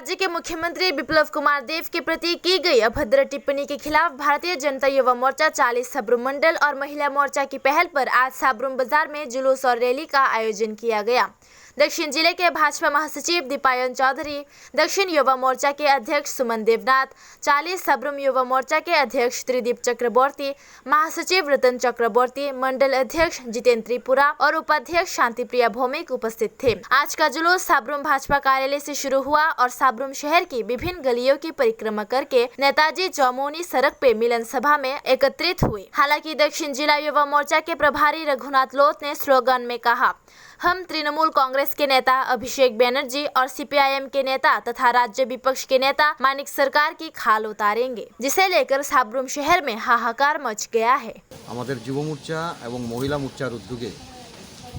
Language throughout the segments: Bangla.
राज्य के मुख्यमंत्री विप्लव कुमार देव के प्रति की गई अभद्र टिप्पणी के खिलाफ भारतीय जनता युवा मोर्चा 40 साब्रुम मंडल और महिला मोर्चा की पहल पर आज साब्रुम बाजार में जुलूस और रैली का आयोजन किया गया। दक्षिण जिले के भाजपा महासचिव दीपायन चौधरी, दक्षिण युवा मोर्चा के अध्यक्ष सुमन देवनाथ, 40 साब्रुम युवा मोर्चा के अध्यक्ष त्रिदीप चक्रवर्ती, महासचिव रतन चक्रवर्ती, मंडल अध्यक्ष जितेंद्र त्रिपुरा और उपाध्यक्ष शांति प्रिया भौमिक उपस्थित थे। आज का जुलूस साब्रुम भाजपा कार्यालय से शुरू हुआ और साब्रुम शहर की विभिन्न गलियों की परिक्रमा करके नेताजी चौमुनी सड़क पे मिलन सभा में एकत्रित हुए। हालांकि दक्षिण जिला युवा मोर्चा के प्रभारी रघुनाथ लोथ ने स्लोगन में कहा, हम तृणमूल कांग्रेस के नेता अभिषेक बैनर्जी और सीपीआईएम के नेता तथा राज्य विपक्ष के नेता मानिक सरकार की खाल उतारेंगे, जिसे लेकर साब्रुम शहर में हाहाकार मच गया है। আমাদের যুব মোর্চা এবং মহিলা মোর্চার উদ্যোগে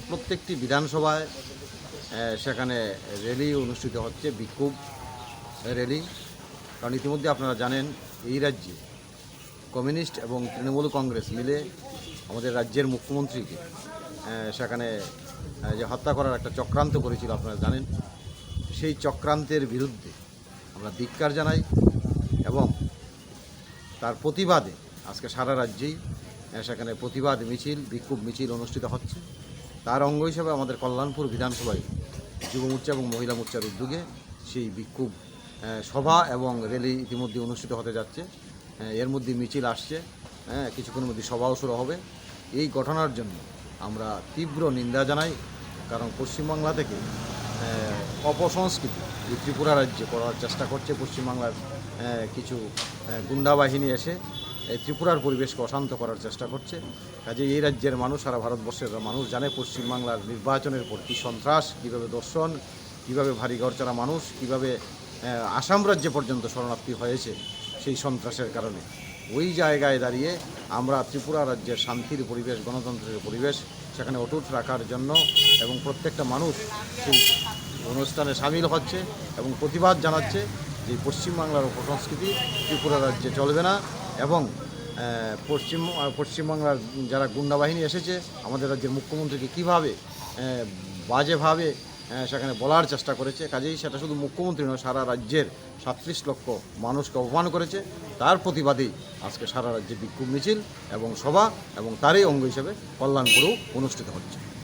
প্রত্যেকটি বিধানসভায় সেখানে র্যালি অনুষ্ঠিত হচ্ছে, বিক্ষোভ র্যালি। কারণ ইতিমধ্যে আপনারা জানেন এই রাজ্যে কমিউনিস্ট এবং তৃণমূল কংগ্রেস মিলে আমাদের রাজ্যের মুখ্যমন্ত্রীকে সেখানে যে হত্যা করার একটা চক্রান্ত করেছিল আপনারা জানেন। সেই চক্রান্তের বিরুদ্ধে আমরা ধিক্কার জানাই এবং তার প্রতিবাদে আজকে সারা রাজ্যেই সেখানে প্রতিবাদ মিছিল, বিক্ষোভ মিছিল অনুষ্ঠিত হচ্ছে। তার অঙ্গ হিসেবে আমাদের কল্যাণপুর বিধানসভায় যুব মোর্চা এবং মহিলা মোর্চার উদ্যোগে সেই বিক্ষোভ সভা এবং র্যালি ইতিমধ্যে অনুষ্ঠিত হতে যাচ্ছে। এর মধ্যে মিছিল আসছে, কিছুক্ষণের মধ্যে সভাও শুরু হবে। এই ঘটনার জন্য আমরা তীব্র নিন্দা জানাই, কারণ পশ্চিমবাংলা থেকে অপসংস্কৃতি এই ত্রিপুরা রাজ্যে করার চেষ্টা করছে। পশ্চিমবাংলার কিছু গুন্ডা বাহিনী এসে এই ত্রিপুরার পরিবেশকে অশান্ত করার চেষ্টা করছে। কাজে এই রাজ্যের মানুষ, সারা ভারতবর্ষের মানুষ জানে পশ্চিমবাংলার নির্বাচনের পর কী সন্ত্রাস, কীভাবে দর্শন, কীভাবে ভারী ঘরচারা মানুষ, কীভাবে আসাম রাজ্যে পর্যন্ত শরণার্থী হয়েছে সেই সন্ত্রাসের কারণে। ওই জায়গায় দাঁড়িয়ে আমরা ত্রিপুরা রাজ্যের শান্তির পরিবেশ, গণতন্ত্রের পরিবেশ সেখানে অটুট রাখার জন্য এবং প্রত্যেকটা মানুষ সেই অনুষ্ঠানে সামিল হচ্ছে এবং প্রতিবাদ জানাচ্ছে যে পশ্চিমবাংলার অপসংস্কৃতি ত্রিপুরা রাজ্যে চলবে না। এবং পশ্চিমবাংলার যারা গুন্ডা বাহিনী এসেছে আমাদের রাজ্যের মুখ্যমন্ত্রীকে কীভাবে বাজেভাবে সেখানে বলার চেষ্টা করেছে, কাজেই সেটা শুধু মুখ্যমন্ত্রী নয়, সারা রাজ্যের 37 লক্ষ মানুষকে অপমান করেছে। তার প্রতিবাদেই আজকে সারা রাজ্যে বিক্ষোভ মিছিল এবং সভা এবং তারই অঙ্গ হিসেবে কল্যাণপুরেও অনুষ্ঠিত হচ্ছে।